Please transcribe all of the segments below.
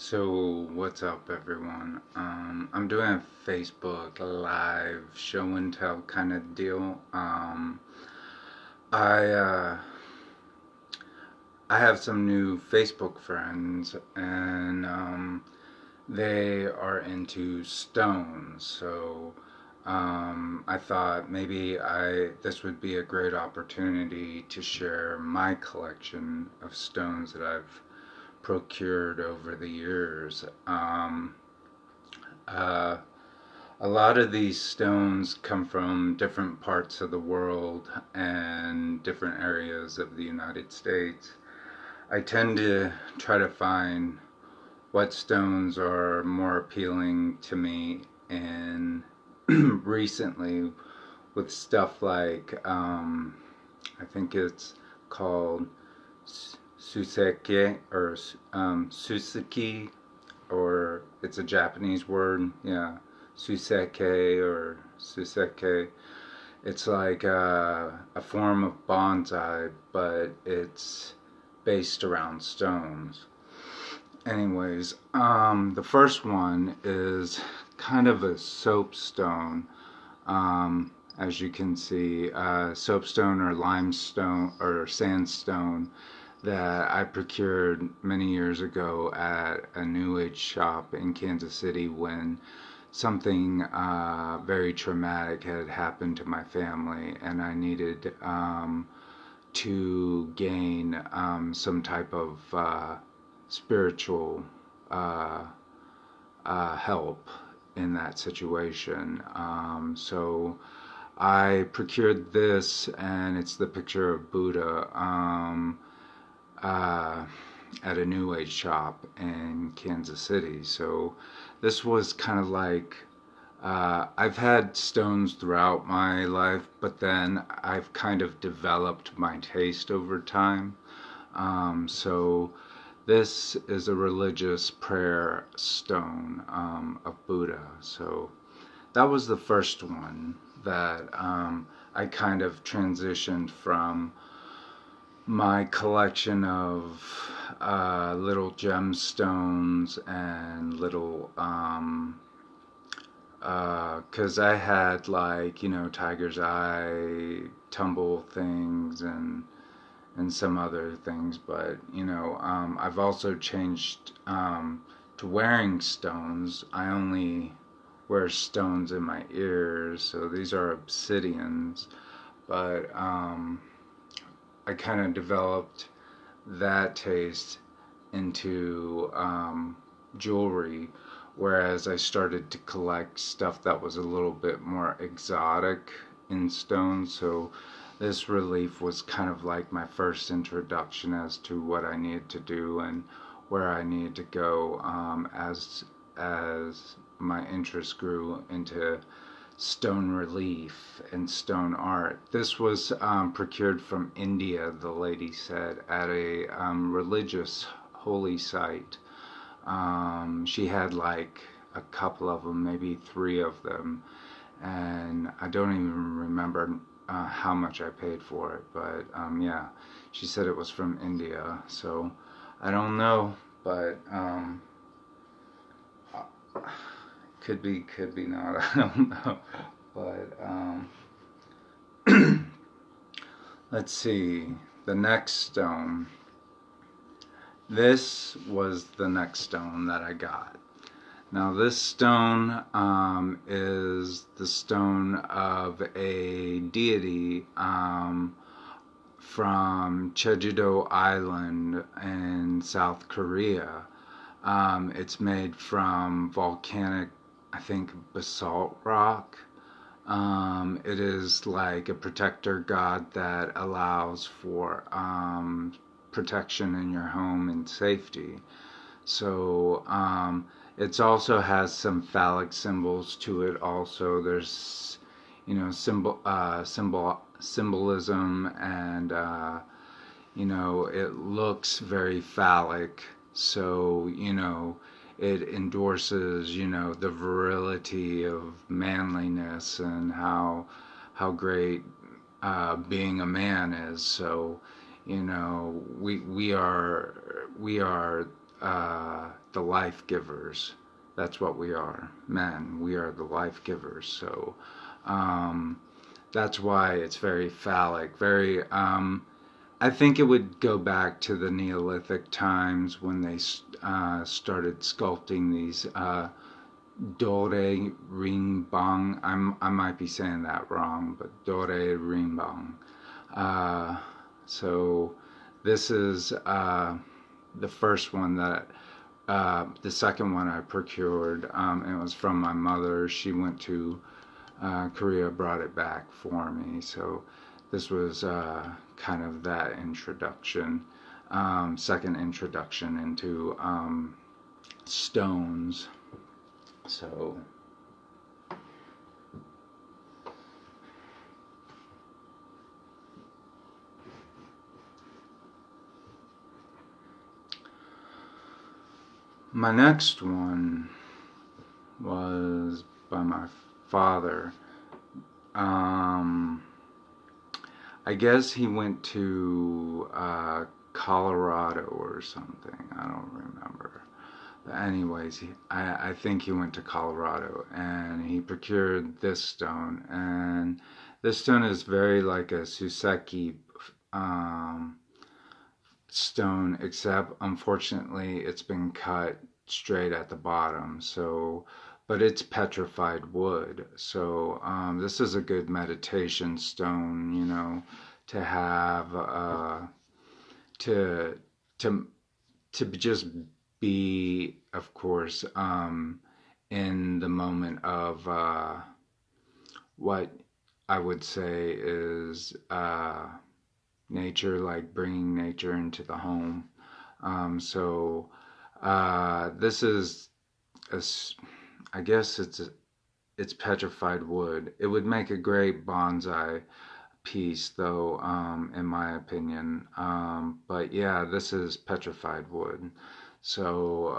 So what's up, everyone? I'm doing a Facebook live show and tell kind of deal. I I have some new Facebook friends, and they are into stones. So I thought maybe I this would be a great opportunity to share my collection of stones that I've procured over the years. Uh, a lot of these stones come from different parts of the world and different areas of the United States. I tend to try to find what stones are more appealing to me, and recently with stuff like I think it's called suseke or suzuki, or it's a Japanese word. Yeah, suseke or suseke. It's like a form of bonsai, but it's based around stones. Anyways, the first one is kind of a soapstone. As you can see, soapstone or limestone or sandstone that I procured many years ago at a New Age shop in Kansas City when something very traumatic had happened to my family, and I needed to gain some type of spiritual uh, help in that situation. So I procured this, and it's the picture of Buddha uh, at a New Age shop in Kansas City. So this was kind of like I've had stones throughout my life, but then I've kind of developed my taste over time. So this is a religious prayer stone of Buddha. So that was the first one that I kind of transitioned from my collection of little gemstones and little because I had, like, tiger's eye tumble things and some other things, but I've also changed to wearing stones. I only wear stones in my ears, so these are obsidians, but I kind of developed that taste into jewelry, whereas I started to collect stuff that was a little bit more exotic in stone. So this relief was kind of like my first introduction as to what I needed to do and where I needed to go, as my interest grew into stone relief and stone art. This was procured from India, the lady said, at a religious holy site. She had like a couple of them, maybe three of them, and I don't even remember how much I paid for it, but yeah, she said it was from India, so I don't know, but could be not. I don't know, but let's see. The next stone. This was the next stone that I got. Now, this stone is the stone of a deity from Jeju Island in South Korea. It's made from volcanic, I think, basalt rock. It is like a protector god that allows for protection in your home and safety. So it also has some phallic symbols to it. Also, there's symbolism, and it looks very phallic. So it endorses the virility of manliness and how great being a man is. So we are the life givers. That's what we are, men. We are the life givers. So um, that's why it's very phallic. Very. I think it would go back to the Neolithic times when they started sculpting these dore ringbang. I might be saying that wrong, but dore ringbang. Uh, so this is the first one that the second one I procured. It was from my mother. She went to Korea, brought it back for me. So this was kind of that introduction, second introduction into stones. So my next one was by my father. Um, I guess he went to Colorado or something. I don't remember. But anyways, I think he went to Colorado and he procured this stone. And this stone is very like a Suseki um, stone, except unfortunately it's been cut straight at the bottom. So, but it's petrified wood. So this is a good meditation stone, you know, to have to to to just be, of course, in the moment of what I would say is nature, like bringing nature into the home. So this is, a, I guess it's petrified wood. It would make a great bonsai piece, though, in my opinion. But yeah, this is petrified wood. So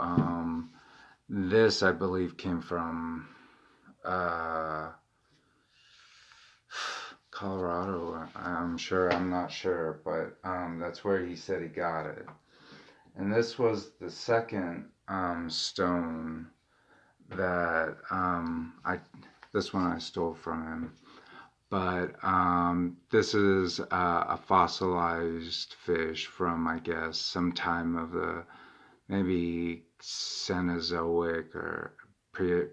this, I believe, came from uh, Colorado. I'm sure. I'm not sure, but that's where he said he got it. And this was the second stone that I. This one I stole from him. But this is a fossilized fish from, I guess, some time of the maybe Cenozoic or pre.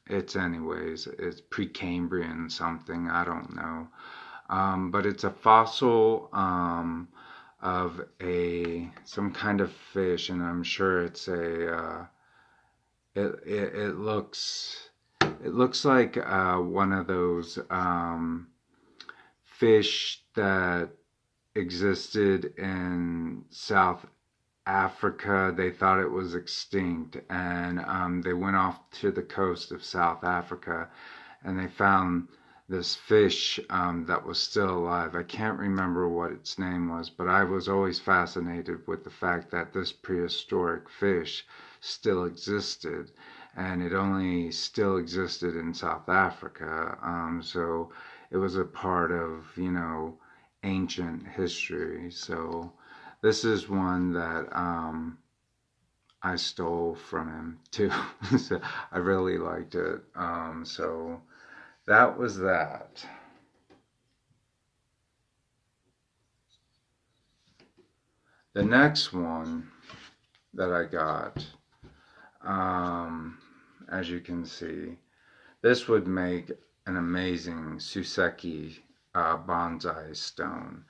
It's anyways. It's Precambrian something. I don't know. But it's a fossil of a some kind of fish, and I'm sure it's a. It looks. It looks like one of those fish that existed in South Africa. They thought it was extinct, and they went off to the coast of South Africa, and they found this fish that was still alive. I can't remember what its name was, but I was always fascinated with the fact that this prehistoric fish still existed, and it only still existed in South Africa. So it was a part of, you know, ancient history. So this is one that I stole from him too. So I really liked it. So that was that. The next one that I got, as you can see, this would make an amazing Suseki bonsai stone.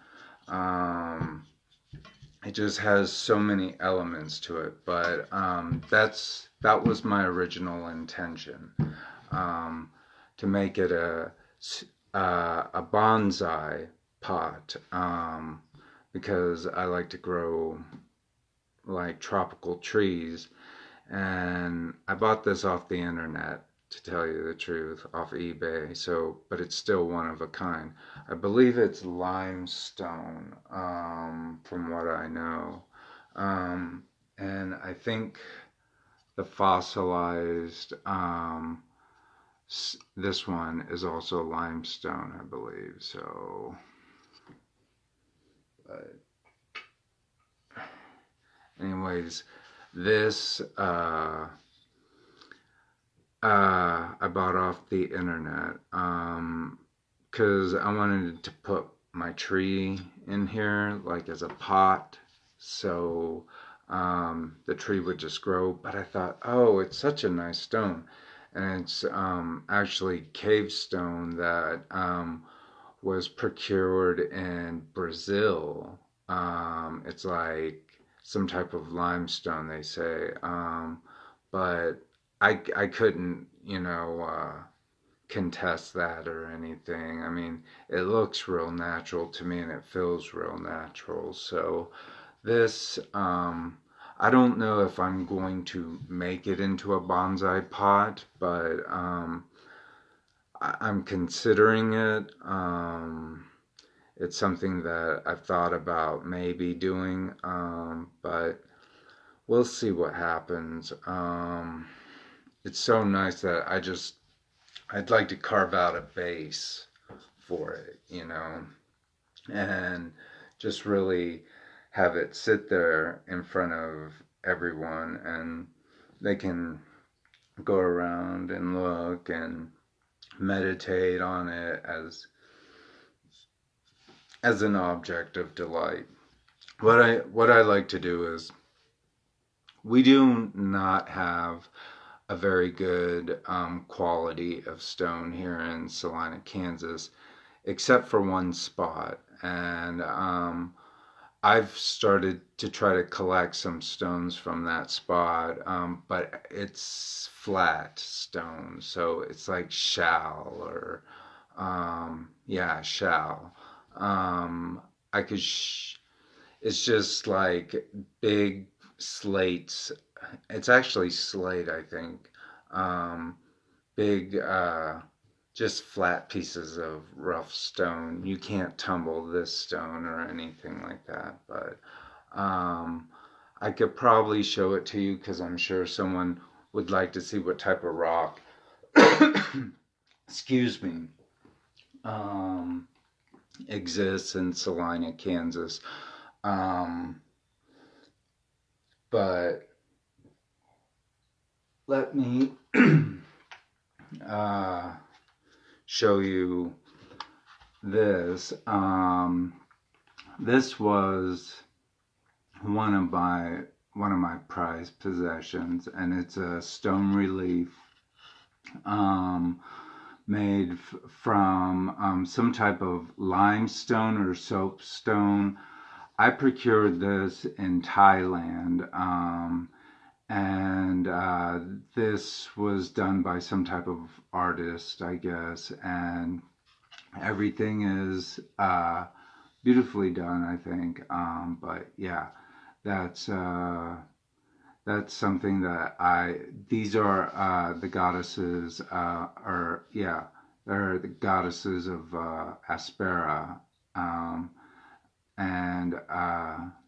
It just has so many elements to it, but that was my original intention, to make it a bonsai pot, because I like to grow like tropical trees, and I bought this off the internet, to tell you the truth, off eBay. So, but it's still one of a kind. I believe it's limestone, from what I know, and I think the fossilized, this one is also limestone, I believe. So, but anyways, This I bought off the internet because I wanted to put my tree in here like as a pot, so the tree would just grow. But I thought, oh, it's such a nice stone, and it's actually cave stone that was procured in Brazil. It's like some type of limestone, they say. But I couldn't, contest that or anything. I mean, it looks real natural to me and it feels real natural. So this, I don't know if I'm going to make it into a bonsai pot, but I'm considering it. It's something that I've thought about maybe doing, but we'll see what happens. It's so nice that I'd like to carve out a base for it, and just really have it sit there in front of everyone and they can go around and look and meditate on it as an object of delight. What I like to do is we do not have a very good quality of stone here in Salina, Kansas, except for one spot. And I've started to try to collect some stones from that spot, but it's flat stone, so it's like shell or yeah, shell. I could. It's just like big slates. It's actually slate, I think. Um, Big, just flat pieces of rough stone. You can't tumble this stone or anything like that, but um, I could probably show it to you because I'm sure someone would like to see what type of rock, excuse me, um, exists in Salina, Kansas. Um, but let me uh, show you this. This was one of my prized possessions, and it's a stone relief um, made from some type of limestone or soapstone. I procured this in Thailand, and this was done by some type of artist, I guess, and everything is beautifully done, I think. But yeah, that's uh, that's something that these are the goddesses, or yeah, they're the goddesses of Aspera, um, and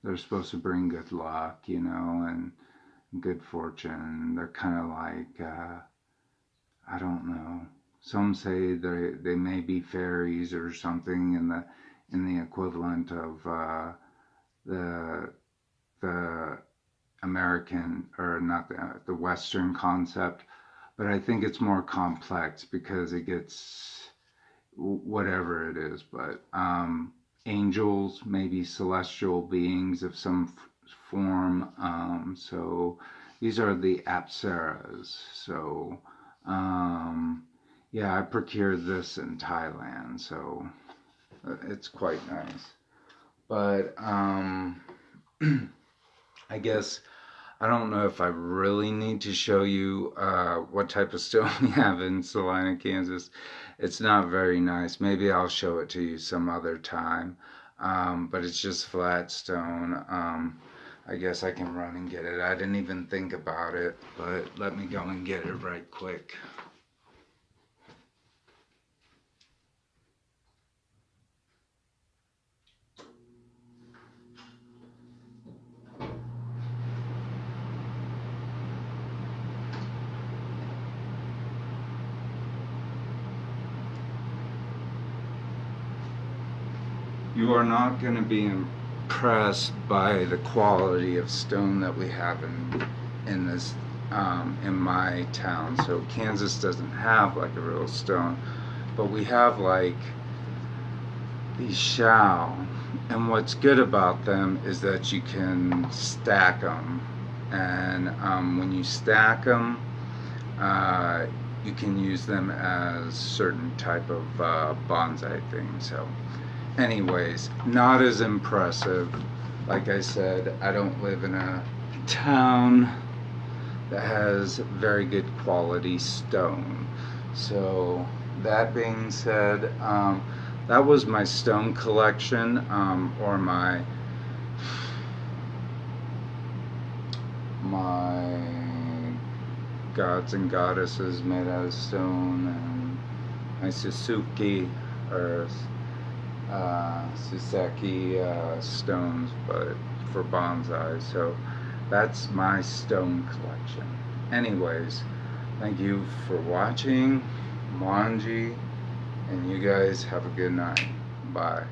they're supposed to bring good luck, and good fortune. They're kind of like I don't know. Some say they may be fairies or something in the equivalent of the the American, or not the Western concept, but I think it's more complex because it gets whatever it is. But angels, maybe celestial beings of some form. So these are the apsaras. So yeah, I procured this in Thailand, so it's quite nice. But I guess I don't know if I really need to show you what type of stone we have in Salina, Kansas. It's not very nice. Maybe I'll show it to you some other time. But it's just flat stone. I guess I can run and get it. I didn't even think about it, but let me go and get it right quick. You are not going to be impressed by the quality of stone that we have in this in my town. So Kansas doesn't have like a real stone, but we have like these shao, and what's good about them is that you can stack them, and when you stack them, you can use them as certain type of bonsai thing. So anyways, not as impressive. Like I said, I don't live in a town that has very good quality stone. So that being said, that was my stone collection, or my gods and goddesses made out of stone, and my Suzuki or Suseki stones, but for bonsai. So that's my stone collection. Anyways, thank you for watching, Manji, and you guys have a good night. Bye.